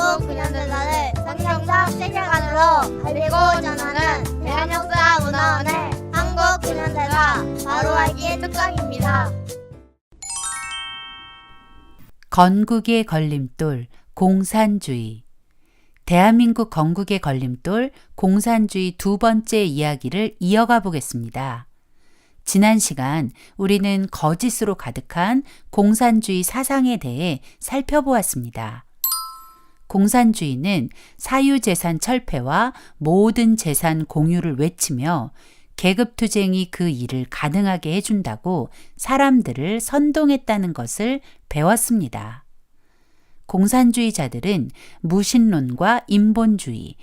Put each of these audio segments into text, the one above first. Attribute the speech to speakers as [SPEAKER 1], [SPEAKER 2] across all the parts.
[SPEAKER 1] 한국 근현대사를 성경적 세계관으로 알리고 전하는 대한역사문화원의 한국 근현대사 바로 알기 특강입니다.
[SPEAKER 2] 건국의 걸림돌, 공산주의. 대한민국 건국의 걸림돌, 공산주의 두 번째 이야기를 이어가 보겠습니다. 지난 시간 우리는 거짓으로 가득한 공산주의 사상에 대해 살펴보았습니다. 공산주의는 사유재산 철폐와 모든 재산 공유를 외치며 계급투쟁이 그 일을 가능하게 해준다고 사람들을 선동했다는 것을 배웠습니다. 공산주의자들은 무신론과 인본주의,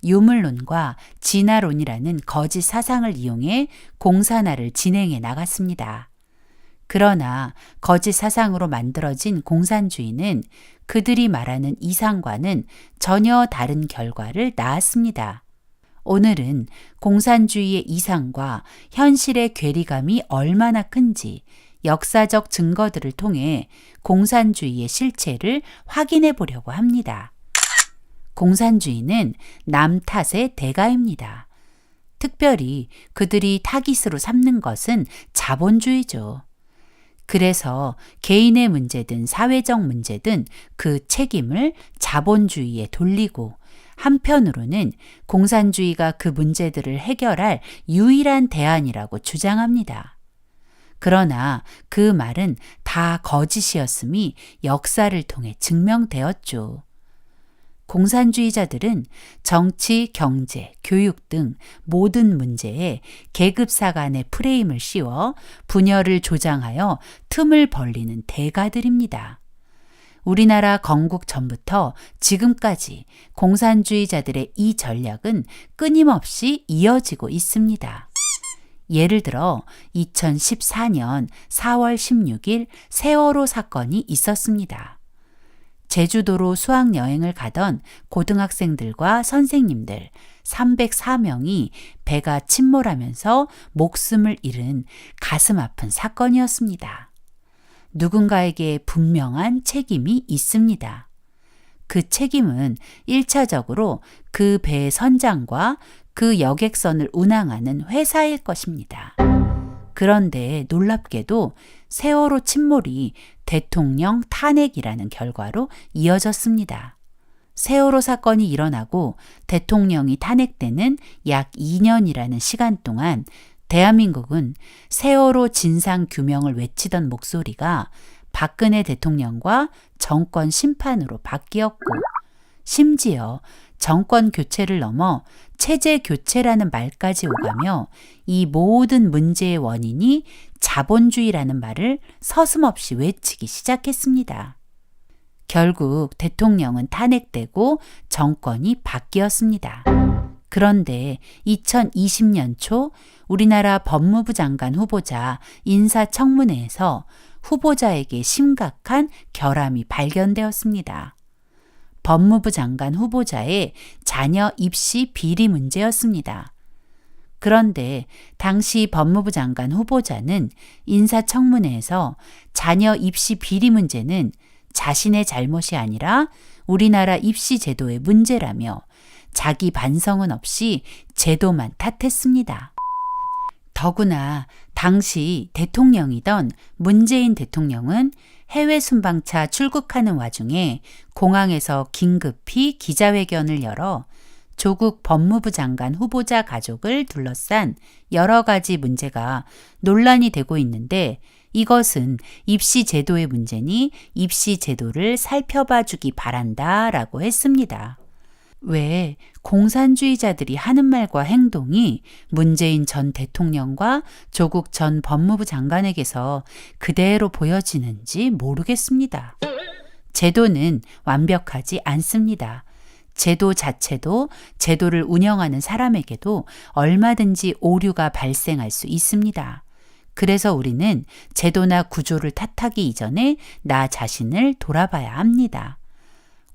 [SPEAKER 2] 유물론과 진화론이라는 거짓 사상을 이용해 공산화를 진행해 나갔습니다. 그러나 거짓 사상으로 만들어진 공산주의는 그들이 말하는 이상과는 전혀 다른 결과를 낳았습니다. 오늘은 공산주의의 이상과 현실의 괴리감이 얼마나 큰지 역사적 증거들을 통해 공산주의의 실체를 확인해 보려고 합니다. 공산주의는 남 탓의 대가입니다. 특별히 그들이 타깃으로 삼는 것은 자본주의죠. 그래서 개인의 문제든 사회적 문제든 그 책임을 자본주의에 돌리고 한편으로는 공산주의가 그 문제들을 해결할 유일한 대안이라고 주장합니다. 그러나 그 말은 다 거짓이었음이 역사를 통해 증명되었죠. 공산주의자들은 정치, 경제, 교육 등 모든 문제에 계급사 간의 프레임을 씌워 분열을 조장하여 틈을 벌리는 대가들입니다. 우리나라 건국 전부터 지금까지 공산주의자들의 이 전략은 끊임없이 이어지고 있습니다. 예를 들어 2014년 4월 16일 세월호 사건이 있었습니다. 제주도로 수학여행을 가던 고등학생들과 선생님들 304명이 배가 침몰하면서 목숨을 잃은 가슴 아픈 사건이었습니다. 누군가에게 분명한 책임이 있습니다. 그 책임은 1차적으로 그 배의 선장과 그 여객선을 운항하는 회사일 것입니다. 그런데 놀랍게도 세월호 침몰이 대통령 탄핵이라는 결과로 이어졌습니다. 세월호 사건이 일어나고 대통령이 탄핵되는 약 2년이라는 시간 동안 대한민국은 세월호 진상 규명을 외치던 목소리가 박근혜 대통령과 정권 심판으로 바뀌었고 심지어 정권 교체를 넘어 체제 교체라는 말까지 오가며 이 모든 문제의 원인이 자본주의라는 말을 서슴없이 외치기 시작했습니다. 결국 대통령은 탄핵되고 정권이 바뀌었습니다. 그런데 2020년 초 우리나라 법무부 장관 후보자 인사청문회에서 후보자에게 심각한 결함이 발견되었습니다. 법무부 장관 후보자의 자녀 입시 비리 문제였습니다. 그런데 당시 법무부 장관 후보자는 인사청문회에서 자녀 입시 비리 문제는 자신의 잘못이 아니라 우리나라 입시 제도의 문제라며 자기 반성은 없이 제도만 탓했습니다. 더구나 당시 대통령이던 문재인 대통령은 해외 순방차 출국하는 와중에 공항에서 긴급히 기자회견을 열어 조국 법무부 장관 후보자 가족을 둘러싼 여러 가지 문제가 논란이 되고 있는데 이것은 입시 제도의 문제니 입시 제도를 살펴봐 주기 바란다라고 했습니다. 왜 공산주의자들이 하는 말과 행동이 문재인 전 대통령과 조국 전 법무부 장관에게서 그대로 보여지는지 모르겠습니다. 제도는 완벽하지 않습니다. 제도 자체도 제도를 운영하는 사람에게도 얼마든지 오류가 발생할 수 있습니다. 그래서 우리는 제도나 구조를 탓하기 이전에 나 자신을 돌아봐야 합니다.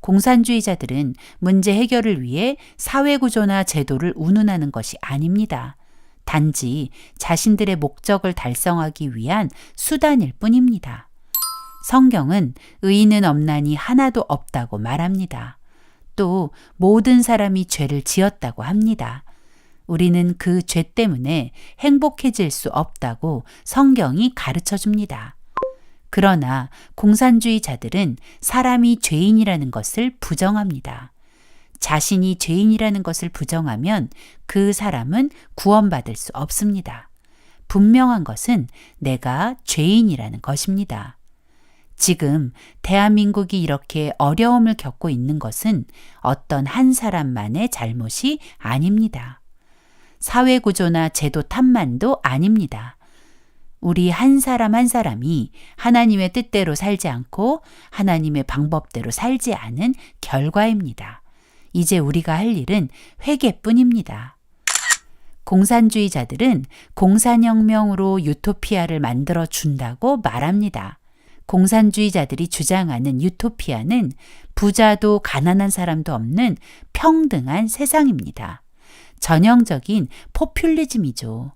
[SPEAKER 2] 공산주의자들은 문제 해결을 위해 사회구조나 제도를 운운하는 것이 아닙니다. 단지 자신들의 목적을 달성하기 위한 수단일 뿐입니다. 성경은 의인은 없나니 하나도 없다고 말합니다. 또 모든 사람이 죄를 지었다고 합니다. 우리는 그 죄 때문에 행복해질 수 없다고 성경이 가르쳐 줍니다. 그러나 공산주의자들은 사람이 죄인이라는 것을 부정합니다. 자신이 죄인이라는 것을 부정하면 그 사람은 구원받을 수 없습니다. 분명한 것은 내가 죄인이라는 것입니다. 지금 대한민국이 이렇게 어려움을 겪고 있는 것은 어떤 한 사람만의 잘못이 아닙니다. 사회구조나 제도 탓만도 아닙니다. 우리 한 사람 한 사람이 하나님의 뜻대로 살지 않고 하나님의 방법대로 살지 않은 결과입니다. 이제 우리가 할 일은 회개뿐입니다. 공산주의자들은 공산혁명으로 유토피아를 만들어 준다고 말합니다. 공산주의자들이 주장하는 유토피아는 부자도 가난한 사람도 없는 평등한 세상입니다. 전형적인 포퓰리즘이죠.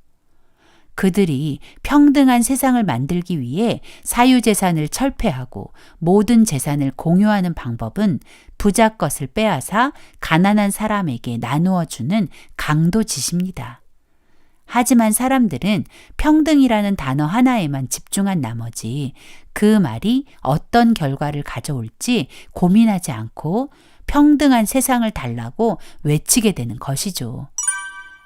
[SPEAKER 2] 그들이 평등한 세상을 만들기 위해 사유재산을 철폐하고 모든 재산을 공유하는 방법은 부자 것을 빼앗아 가난한 사람에게 나누어 주는 강도짓입니다. 하지만 사람들은 평등이라는 단어 하나에만 집중한 나머지 그 말이 어떤 결과를 가져올지 고민하지 않고 평등한 세상을 달라고 외치게 되는 것이죠.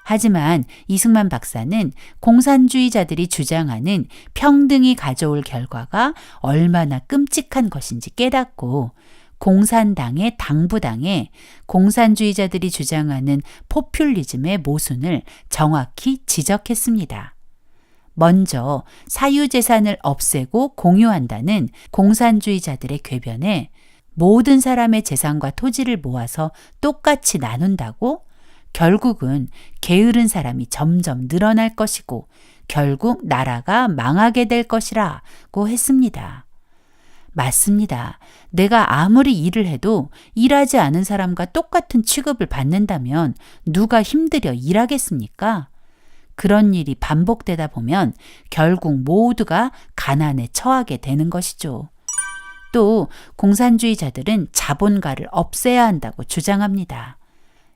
[SPEAKER 2] 하지만 이승만 박사는 공산주의자들이 주장하는 평등이 가져올 결과가 얼마나 끔찍한 것인지 깨닫고 공산당의 당부당에 공산주의자들이 주장하는 포퓰리즘의 모순을 정확히 지적했습니다. 먼저 사유재산을 없애고 공유한다는 공산주의자들의 궤변에 모든 사람의 재산과 토지를 모아서 똑같이 나눈다고 결국은 게으른 사람이 점점 늘어날 것이고 결국 나라가 망하게 될 것이라고 했습니다. 맞습니다. 내가 아무리 일을 해도 일하지 않은 사람과 똑같은 취급을 받는다면 누가 힘들여 일하겠습니까? 그런 일이 반복되다 보면 결국 모두가 가난에 처하게 되는 것이죠. 또 공산주의자들은 자본가를 없애야 한다고 주장합니다.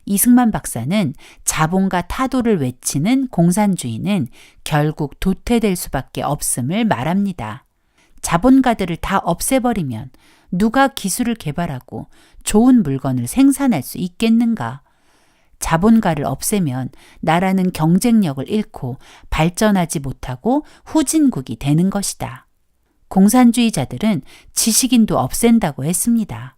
[SPEAKER 2] 이승만 박사는 자본가 타도를 외치는 공산주의는 결국 도태될 수밖에 없음을 말합니다. 자본가들을 다 없애버리면 누가 기술을 개발하고 좋은 물건을 생산할 수 있겠는가? 자본가를 없애면 나라는 경쟁력을 잃고 발전하지 못하고 후진국이 되는 것이다. 공산주의자들은 지식인도 없앤다고 했습니다.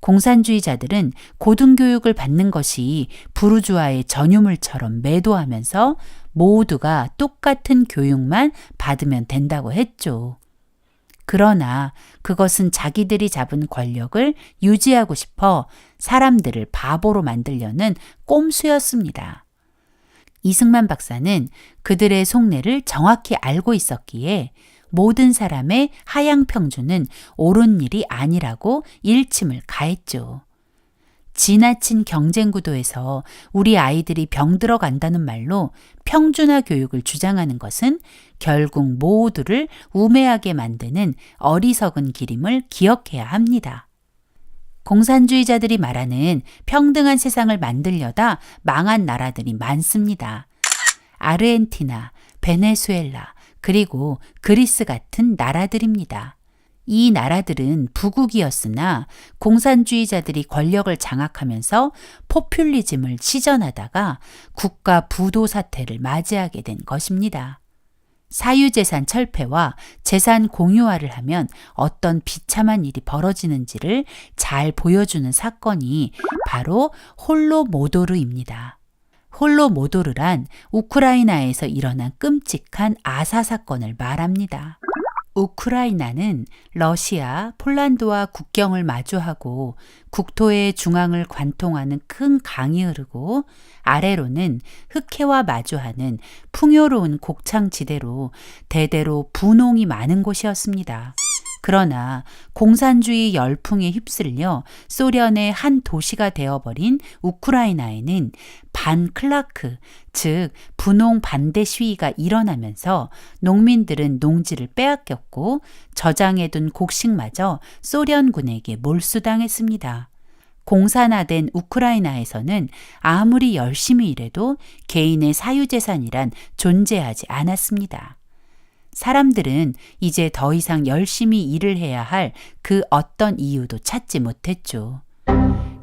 [SPEAKER 2] 공산주의자들은 고등교육을 받는 것이 부르주아의 전유물처럼 매도하면서 모두가 똑같은 교육만 받으면 된다고 했죠. 그러나 그것은 자기들이 잡은 권력을 유지하고 싶어 사람들을 바보로 만들려는 꼼수였습니다. 이승만 박사는 그들의 속내를 정확히 알고 있었기에 모든 사람의 하향 평준은 옳은 일이 아니라고 일침을 가했죠. 지나친 경쟁 구도에서 우리 아이들이 병들어 간다는 말로 평준화 교육을 주장하는 것은 결국 모두를 우매하게 만드는 어리석은 길임을 기억해야 합니다. 공산주의자들이 말하는 평등한 세상을 만들려다 망한 나라들이 많습니다. 아르헨티나, 베네수엘라, 그리고 그리스 같은 나라들입니다. 이 나라들은 부국이었으나 공산주의자들이 권력을 장악하면서 포퓰리즘을 시전하다가 국가 부도 사태를 맞이하게 된 것입니다. 사유재산 철폐와 재산 공유화를 하면 어떤 비참한 일이 벌어지는지를 잘 보여주는 사건이 바로 홀로모도르입니다. 홀로모도르란 우크라이나에서 일어난 끔찍한 아사 사건을 말합니다. 우크라이나는 러시아, 폴란드와 국경을 마주하고 국토의 중앙을 관통하는 큰 강이 흐르고 아래로는 흑해와 마주하는 풍요로운 곡창지대로 대대로 분홍이 많은 곳이었습니다. 그러나 공산주의 열풍에 휩쓸려 소련의 한 도시가 되어버린 우크라이나에는 반클라크, 즉 분홍 반대 시위가 일어나면서 농민들은 농지를 빼앗겼고 저장해둔 곡식마저 소련군에게 몰수당했습니다. 공산화된 우크라이나에서는 아무리 열심히 일해도 개인의 사유재산이란 존재하지 않았습니다. 사람들은 이제 더 이상 열심히 일을 해야 할 그 어떤 이유도 찾지 못했죠.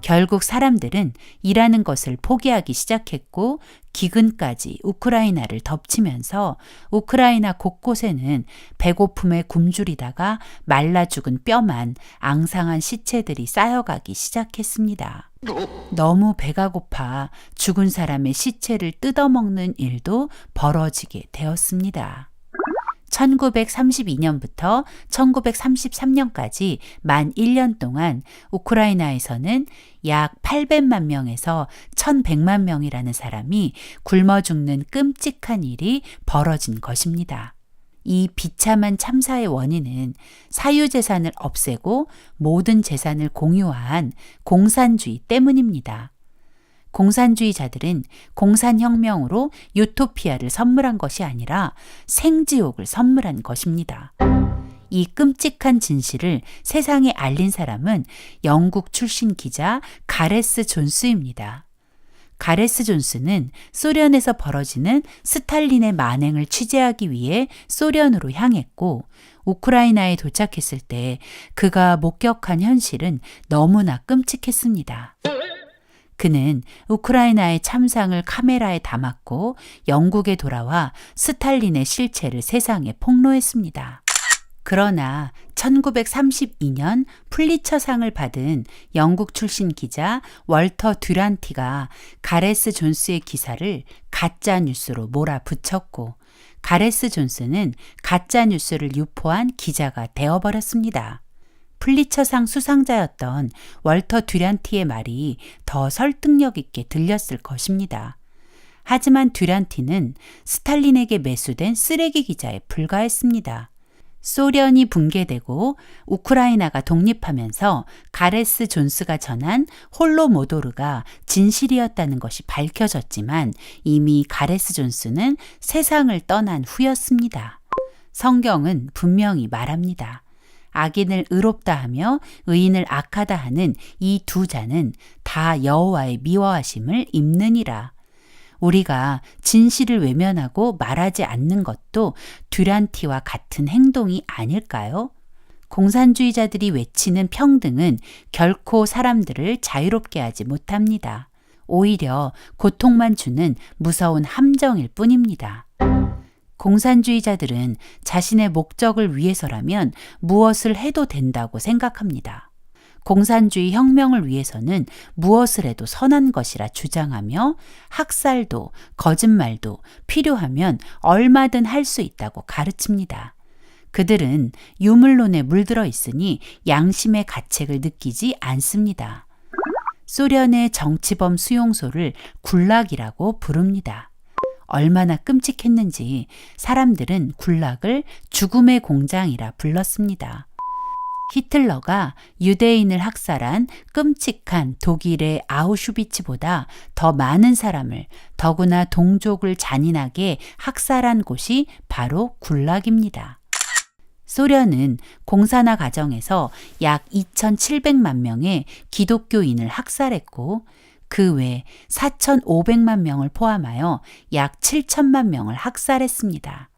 [SPEAKER 2] 결국 사람들은 일하는 것을 포기하기 시작했고 기근까지 우크라이나를 덮치면서 우크라이나 곳곳에는 배고픔에 굶주리다가 말라 죽은 뼈만 앙상한 시체들이 쌓여가기 시작했습니다. 너무 배가 고파 죽은 사람의 시체를 뜯어먹는 일도 벌어지게 되었습니다. 1932년부터 1933년까지 만 1년 동안 우크라이나에서는 약 800만 명에서 1100만 명이라는 사람이 굶어 죽는 끔찍한 일이 벌어진 것입니다. 이 비참한 참사의 원인은 사유재산을 없애고 모든 재산을 공유화한 공산주의 때문입니다. 공산주의자들은 공산혁명으로 유토피아를 선물한 것이 아니라 생지옥을 선물한 것입니다. 이 끔찍한 진실을 세상에 알린 사람은 영국 출신 기자 가레스 존스입니다. 가레스 존스는 소련에서 벌어지는 스탈린의 만행을 취재하기 위해 소련으로 향했고 우크라이나에 도착했을 때 그가 목격한 현실은 너무나 끔찍했습니다. 그는 우크라이나의 참상을 카메라에 담았고 영국에 돌아와 스탈린의 실체를 세상에 폭로했습니다. 그러나 1932년 풀리처상을 받은 영국 출신 기자 월터 듀란티가 가레스 존스의 기사를 가짜 뉴스로 몰아붙였고 가레스 존스는 가짜 뉴스를 유포한 기자가 되어버렸습니다. 풀리처상 수상자였던 월터 듀란티의 말이 더 설득력 있게 들렸을 것입니다. 하지만 듀란티는 스탈린에게 매수된 쓰레기 기자에 불과했습니다. 소련이 붕괴되고 우크라이나가 독립하면서 가레스 존스가 전한 홀로모도르가 진실이었다는 것이 밝혀졌지만 이미 가레스 존스는 세상을 떠난 후였습니다. 성경은 분명히 말합니다. 악인을 의롭다 하며 의인을 악하다 하는 이 두 자는 다 여호와의 미워하심을 입느니라. 우리가 진실을 외면하고 말하지 않는 것도 듀란티와 같은 행동이 아닐까요? 공산주의자들이 외치는 평등은 결코 사람들을 자유롭게 하지 못합니다. 오히려 고통만 주는 무서운 함정일 뿐입니다. 공산주의자들은 자신의 목적을 위해서라면 무엇을 해도 된다고 생각합니다. 공산주의 혁명을 위해서는 무엇을 해도 선한 것이라 주장하며 학살도 거짓말도 필요하면 얼마든 할 수 있다고 가르칩니다. 그들은 유물론에 물들어 있으니 양심의 가책을 느끼지 않습니다. 소련의 정치범 수용소를 굴락이라고 부릅니다. 얼마나 끔찍했는지 사람들은 굴락을 죽음의 공장이라 불렀습니다. 히틀러가 유대인을 학살한 끔찍한 독일의 아우슈비츠보다 더 많은 사람을 더구나 동족을 잔인하게 학살한 곳이 바로 굴락입니다. 소련은 공산화 과정에서 약 2,700만 명의 기독교인을 학살했고 그 외 4,500만 명을 포함하여 약 7천만 명을 학살했습니다.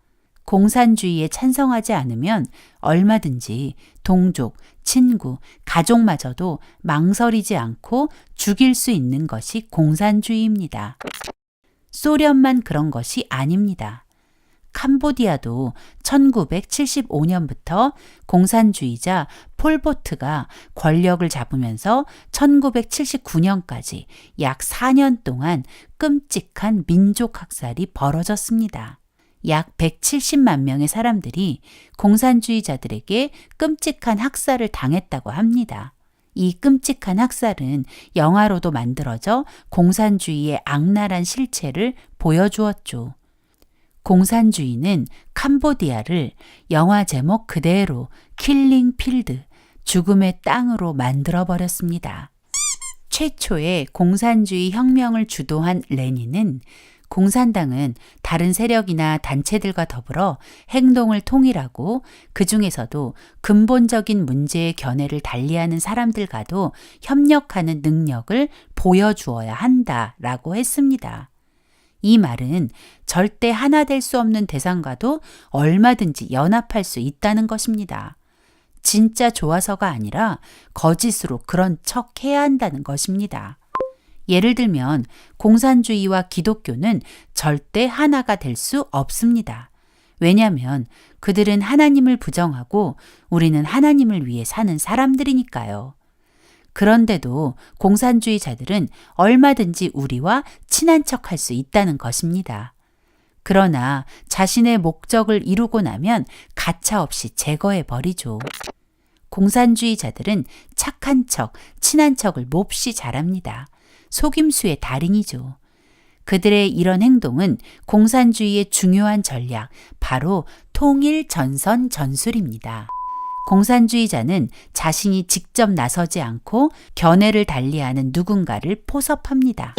[SPEAKER 2] 공산주의에 찬성하지 않으면 얼마든지 동족, 친구, 가족마저도 망설이지 않고 죽일 수 있는 것이 공산주의입니다. 소련만 그런 것이 아닙니다. 캄보디아도 1975년부터 공산주의자 폴포트가 권력을 잡으면서 1979년까지 약 4년 동안 끔찍한 민족 학살이 벌어졌습니다. 약 170만 명의 사람들이 공산주의자들에게 끔찍한 학살을 당했다고 합니다. 이 끔찍한 학살은 영화로도 만들어져 공산주의의 악랄한 실체를 보여주었죠. 공산주의는 캄보디아를 영화 제목 그대로 킬링 필드, 죽음의 땅으로 만들어버렸습니다. 최초의 공산주의 혁명을 주도한 레닌은 공산당은 다른 세력이나 단체들과 더불어 행동을 통일하고 그 중에서도 근본적인 문제의 견해를 달리하는 사람들과도 협력하는 능력을 보여주어야 한다라고 했습니다. 이 말은 절대 하나 될 수 없는 대상과도 얼마든지 연합할 수 있다는 것입니다. 진짜 좋아서가 아니라 거짓으로 그런 척 해야 한다는 것입니다. 예를 들면 공산주의와 기독교는 절대 하나가 될 수 없습니다. 왜냐하면 그들은 하나님을 부정하고 우리는 하나님을 위해 사는 사람들이니까요. 그런데도 공산주의자들은 얼마든지 우리와 친한 척할 수 있다는 것입니다. 그러나 자신의 목적을 이루고 나면 가차없이 제거해 버리죠. 공산주의자들은 착한 척, 친한 척을 몹시 잘합니다. 속임수의 달인이죠. 그들의 이런 행동은 공산주의의 중요한 전략, 바로 통일 전선 전술입니다. 공산주의자는 자신이 직접 나서지 않고 견해를 달리하는 누군가를 포섭합니다.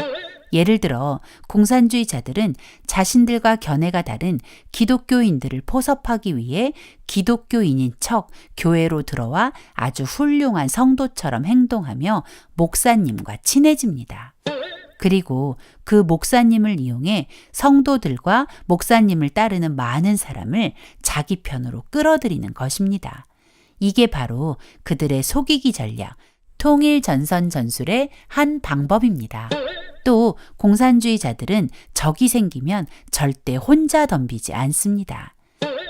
[SPEAKER 2] 예를 들어 공산주의자들은 자신들과 견해가 다른 기독교인들을 포섭하기 위해 기독교인인 척 교회로 들어와 아주 훌륭한 성도처럼 행동하며 목사님과 친해집니다. 그리고 그 목사님을 이용해 성도들과 목사님을 따르는 많은 사람을 자기 편으로 끌어들이는 것입니다. 이게 바로 그들의 속이기 전략, 통일 전선 전술의 한 방법입니다. 또 공산주의자들은 적이 생기면 절대 혼자 덤비지 않습니다.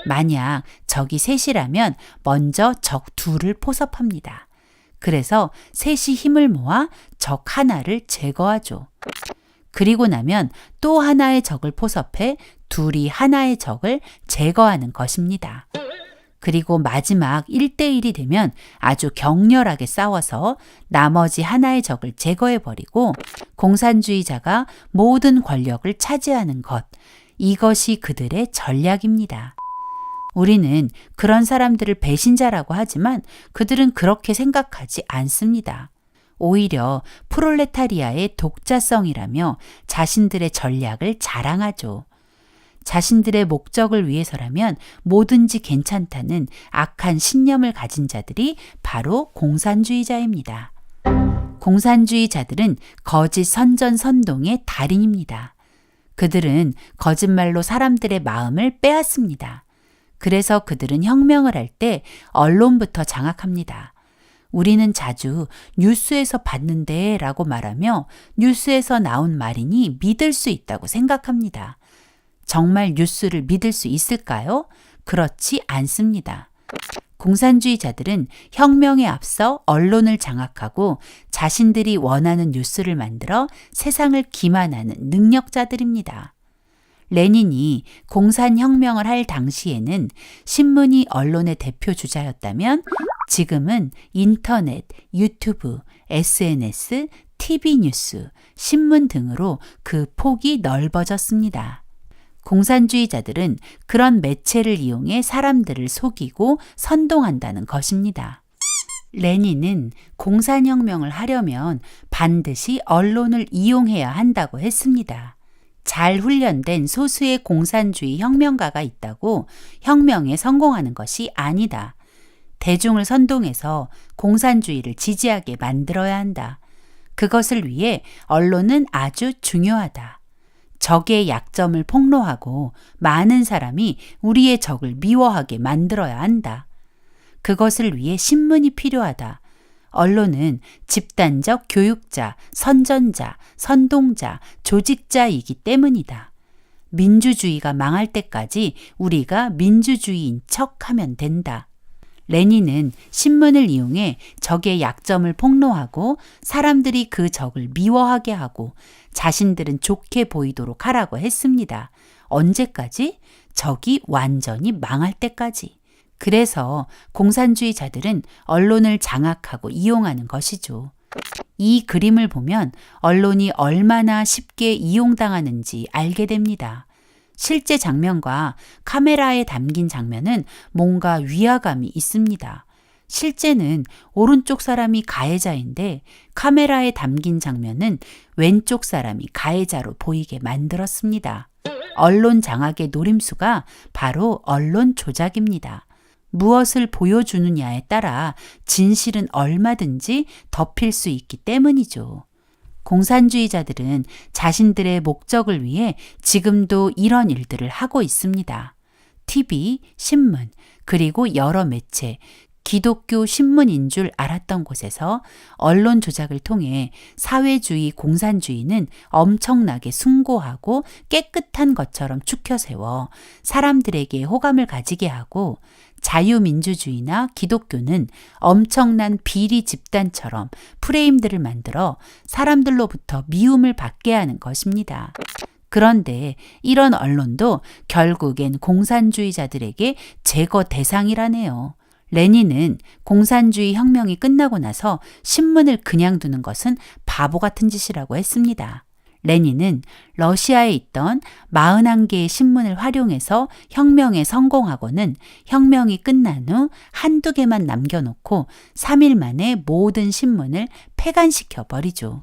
[SPEAKER 2] 만약 적이 셋이라면 먼저 적 둘을 포섭합니다. 그래서 셋이 힘을 모아 적 하나를 제거하죠. 그리고 나면 또 하나의 적을 포섭해 둘이 하나의 적을 제거하는 것입니다. 그리고 마지막 1대1이 되면 아주 격렬하게 싸워서 나머지 하나의 적을 제거해버리고 공산주의자가 모든 권력을 차지하는 것, 이것이 그들의 전략입니다. 우리는 그런 사람들을 배신자라고 하지만 그들은 그렇게 생각하지 않습니다. 오히려 프롤레타리아의 독자성이라며 자신들의 전략을 자랑하죠. 자신들의 목적을 위해서라면 뭐든지 괜찮다는 악한 신념을 가진 자들이 바로 공산주의자입니다. 공산주의자들은 거짓 선전선동의 달인입니다. 그들은 거짓말로 사람들의 마음을 빼앗습니다. 그래서 그들은 혁명을 할 때 언론부터 장악합니다. 우리는 자주 뉴스에서 봤는데 라고 말하며 뉴스에서 나온 말이니 믿을 수 있다고 생각합니다. 정말 뉴스를 믿을 수 있을까요? 그렇지 않습니다. 공산주의자들은 혁명에 앞서 언론을 장악하고 자신들이 원하는 뉴스를 만들어 세상을 기만하는 능력자들입니다. 레닌이 공산혁명을 할 당시에는 신문이 언론의 대표 주자였다면 지금은 인터넷, 유튜브, SNS, TV 뉴스, 신문 등으로 그 폭이 넓어졌습니다. 공산주의자들은 그런 매체를 이용해 사람들을 속이고 선동한다는 것입니다. 레닌은 공산혁명을 하려면 반드시 언론을 이용해야 한다고 했습니다. 잘 훈련된 소수의 공산주의 혁명가가 있다고 혁명에 성공하는 것이 아니다. 대중을 선동해서 공산주의를 지지하게 만들어야 한다. 그것을 위해 언론은 아주 중요하다. 적의 약점을 폭로하고 많은 사람이 우리의 적을 미워하게 만들어야 한다. 그것을 위해 신문이 필요하다. 언론은 집단적 교육자, 선전자, 선동자, 조직자이기 때문이다. 민주주의가 망할 때까지 우리가 민주주의인 척하면 된다. 레닌은 신문을 이용해 적의 약점을 폭로하고 사람들이 그 적을 미워하게 하고 자신들은 좋게 보이도록 하라고 했습니다. 언제까지? 적이 완전히 망할 때까지. 그래서 공산주의자들은 언론을 장악하고 이용하는 것이죠. 이 그림을 보면 언론이 얼마나 쉽게 이용당하는지 알게 됩니다. 실제 장면과 카메라에 담긴 장면은 뭔가 위화감이 있습니다. 실제는 오른쪽 사람이 가해자인데 카메라에 담긴 장면은 왼쪽 사람이 가해자로 보이게 만들었습니다. 언론 장악의 노림수가 바로 언론 조작입니다. 무엇을 보여주느냐에 따라 진실은 얼마든지 덮일 수 있기 때문이죠. 공산주의자들은 자신들의 목적을 위해 지금도 이런 일들을 하고 있습니다. TV, 신문, 그리고 여러 매체, 기독교 신문인 줄 알았던 곳에서 언론 조작을 통해 사회주의 공산주의는 엄청나게 숭고하고 깨끗한 것처럼 추켜세워 사람들에게 호감을 가지게 하고 자유민주주의나 기독교는 엄청난 비리 집단처럼 프레임들을 만들어 사람들로부터 미움을 받게 하는 것입니다. 그런데 이런 언론도 결국엔 공산주의자들에게 제거 대상이라네요. 레닌은 공산주의 혁명이 끝나고 나서 신문을 그냥 두는 것은 바보 같은 짓이라고 했습니다. 레닌은 러시아에 있던 41개의 신문을 활용해서 혁명에 성공하고는 혁명이 끝난 후 한두 개만 남겨놓고 3일 만에 모든 신문을 폐간시켜 버리죠.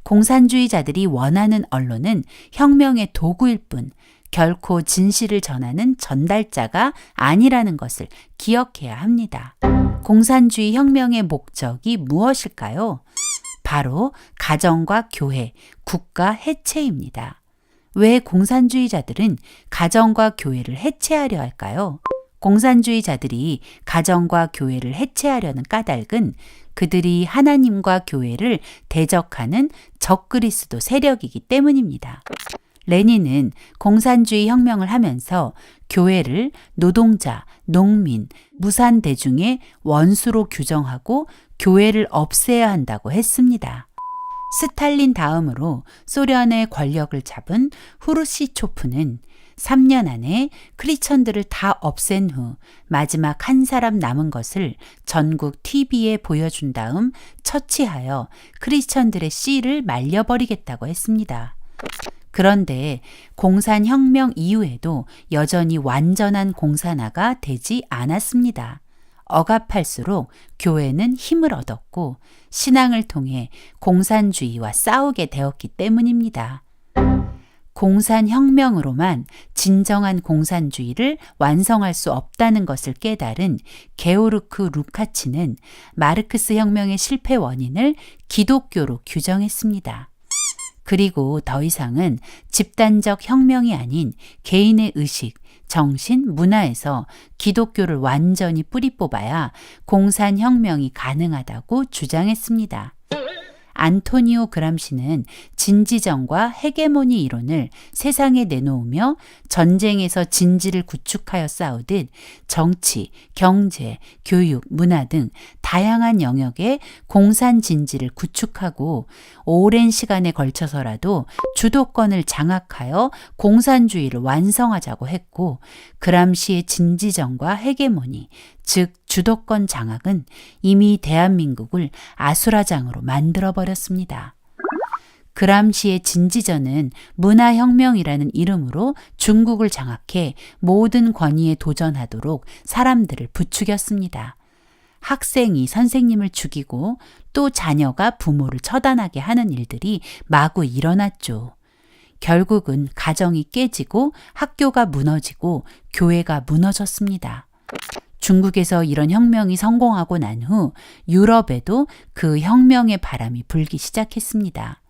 [SPEAKER 2] 공산주의자들이 원하는 언론은 혁명의 도구일 뿐 결코 진실을 전하는 전달자가 아니라는 것을 기억해야 합니다. 공산주의 혁명의 목적이 무엇일까요? 바로 가정과 교회, 국가 해체입니다. 왜 공산주의자들은 가정과 교회를 해체하려 할까요? 공산주의자들이 가정과 교회를 해체하려는 까닭은 그들이 하나님과 교회를 대적하는 적그리스도 세력이기 때문입니다. 레닌은 공산주의 혁명을 하면서 교회를 노동자, 농민, 무산대중의 원수로 규정하고 교회를 없애야 한다고 했습니다. 스탈린 다음으로 소련의 권력을 잡은 후르시초프는 3년 안에 크리스천들을 다 없앤 후 마지막 한 사람 남은 것을 전국 TV에 보여준 다음 처치하여 크리스천들의 씨를 말려버리겠다고 했습니다. 그런데 공산혁명 이후에도 여전히 완전한 공산화가 되지 않았습니다. 억압할수록 교회는 힘을 얻었고 신앙을 통해 공산주의와 싸우게 되었기 때문입니다. 공산혁명으로만 진정한 공산주의를 완성할 수 없다는 것을 깨달은 게오르크 루카치는 마르크스 혁명의 실패 원인을 기독교로 규정했습니다. 그리고 더 이상은 집단적 혁명이 아닌 개인의 의식, 정신, 문화에서 기독교를 완전히 뿌리 뽑아야 공산혁명이 가능하다고 주장했습니다. 안토니오 그람시는 진지정과 헤게모니 이론을 세상에 내놓으며 전쟁에서 진지를 구축하여 싸우듯 정치, 경제, 교육, 문화 등 다양한 영역에 공산 진지를 구축하고 오랜 시간에 걸쳐서라도 주도권을 장악하여 공산주의를 완성하자고 했고 그람시의 진지정과 헤게모니, 즉 주도권 장악은 이미 대한민국을 아수라장으로 만들어버렸습니다. 그람시의 진지전은 문화혁명이라는 이름으로 중국을 장악해 모든 권위에 도전하도록 사람들을 부추겼습니다. 학생이 선생님을 죽이고 또 자녀가 부모를 처단하게 하는 일들이 마구 일어났죠. 결국은 가정이 깨지고 학교가 무너지고 교회가 무너졌습니다. 중국에서 이런 혁명이 성공하고 난 후 유럽에도 그 혁명의 바람이 불기 시작했습니다.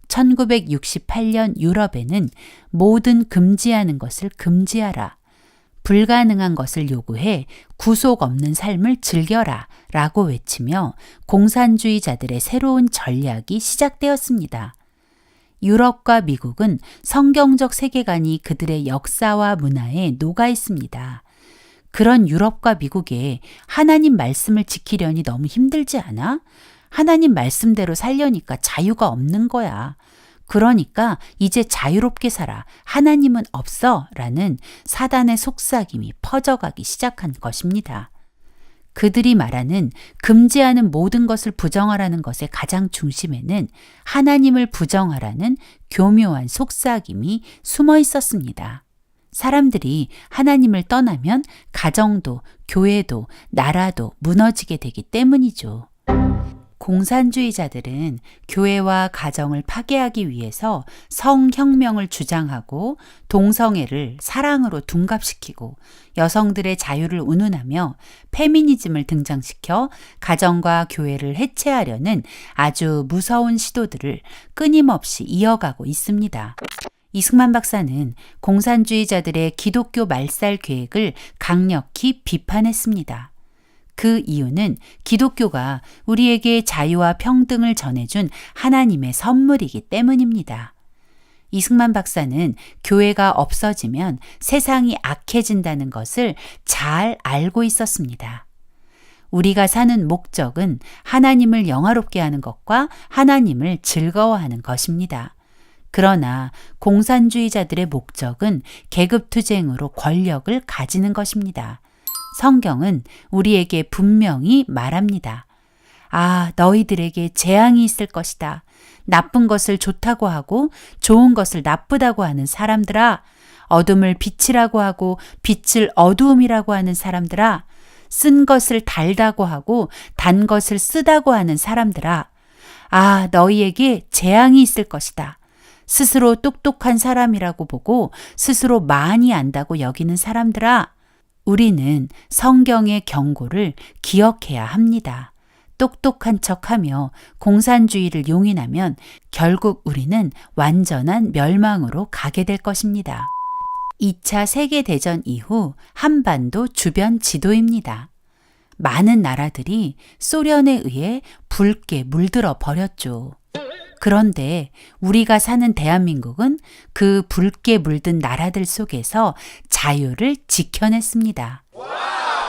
[SPEAKER 2] 1968년 유럽에는 모든 금지하는 것을 금지하라. 불가능한 것을 요구해 구속 없는 삶을 즐겨라 라고 외치며 공산주의자들의 새로운 전략이 시작되었습니다. 유럽과 미국은 성경적 세계관이 그들의 역사와 문화에 녹아 있습니다. 그런 유럽과 미국에 하나님 말씀을 지키려니 너무 힘들지 않아? 하나님 말씀대로 살려니까 자유가 없는 거야. 그러니까 이제 자유롭게 살아. 하나님은 없어. 라는 사단의 속삭임이 퍼져가기 시작한 것입니다. 그들이 말하는 금지하는 모든 것을 부정하라는 것의 가장 중심에는 하나님을 부정하라는 교묘한 속삭임이 숨어 있었습니다. 사람들이 하나님을 떠나면 가정도, 교회도, 나라도 무너지게 되기 때문이죠. 공산주의자들은 교회와 가정을 파괴하기 위해서 성혁명을 주장하고 동성애를 사랑으로 둔갑시키고 여성들의 자유를 운운하며 페미니즘을 등장시켜 가정과 교회를 해체하려는 아주 무서운 시도들을 끊임없이 이어가고 있습니다. 이승만 박사는 공산주의자들의 기독교 말살 계획을 강력히 비판했습니다. 그 이유는 기독교가 우리에게 자유와 평등을 전해준 하나님의 선물이기 때문입니다. 이승만 박사는 교회가 없어지면 세상이 악해진다는 것을 잘 알고 있었습니다. 우리가 사는 목적은 하나님을 영화롭게 하는 것과 하나님을 즐거워하는 것입니다. 그러나 공산주의자들의 목적은 계급투쟁으로 권력을 가지는 것입니다. 성경은 우리에게 분명히 말합니다. 아, 너희들에게 재앙이 있을 것이다. 나쁜 것을 좋다고 하고 좋은 것을 나쁘다고 하는 사람들아, 어둠을 빛이라고 하고 빛을 어두움이라고 하는 사람들아, 쓴 것을 달다고 하고 단 것을 쓰다고 하는 사람들아, 아, 너희에게 재앙이 있을 것이다. 스스로 똑똑한 사람이라고 보고 스스로 많이 안다고 여기는 사람들아, 우리는 성경의 경고를 기억해야 합니다. 똑똑한 척하며 공산주의를 용인하면 결국 우리는 완전한 멸망으로 가게 될 것입니다. 2차 세계대전 이후 한반도 주변 지도입니다. 많은 나라들이 소련에 의해 붉게 물들어 버렸죠. 그런데 우리가 사는 대한민국은 그 붉게 물든 나라들 속에서 자유를 지켜냈습니다.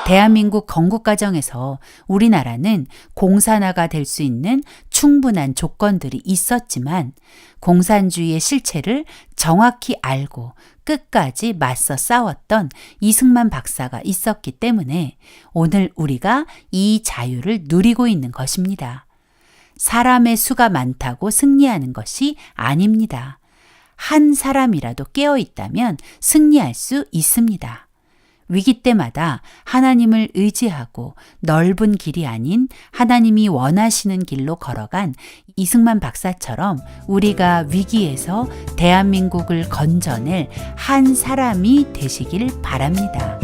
[SPEAKER 2] 대한민국 건국 과정에서 우리나라는 공산화가 될 수 있는 충분한 조건들이 있었지만 공산주의의 실체를 정확히 알고 끝까지 맞서 싸웠던 이승만 박사가 있었기 때문에 오늘 우리가 이 자유를 누리고 있는 것입니다. 사람의 수가 많다고 승리하는 것이 아닙니다. 한 사람이라도 깨어 있다면 승리할 수 있습니다. 위기 때마다 하나님을 의지하고 넓은 길이 아닌 하나님이 원하시는 길로 걸어간 이승만 박사처럼 우리가 위기에서 대한민국을 건져낼 한 사람이 되시길 바랍니다.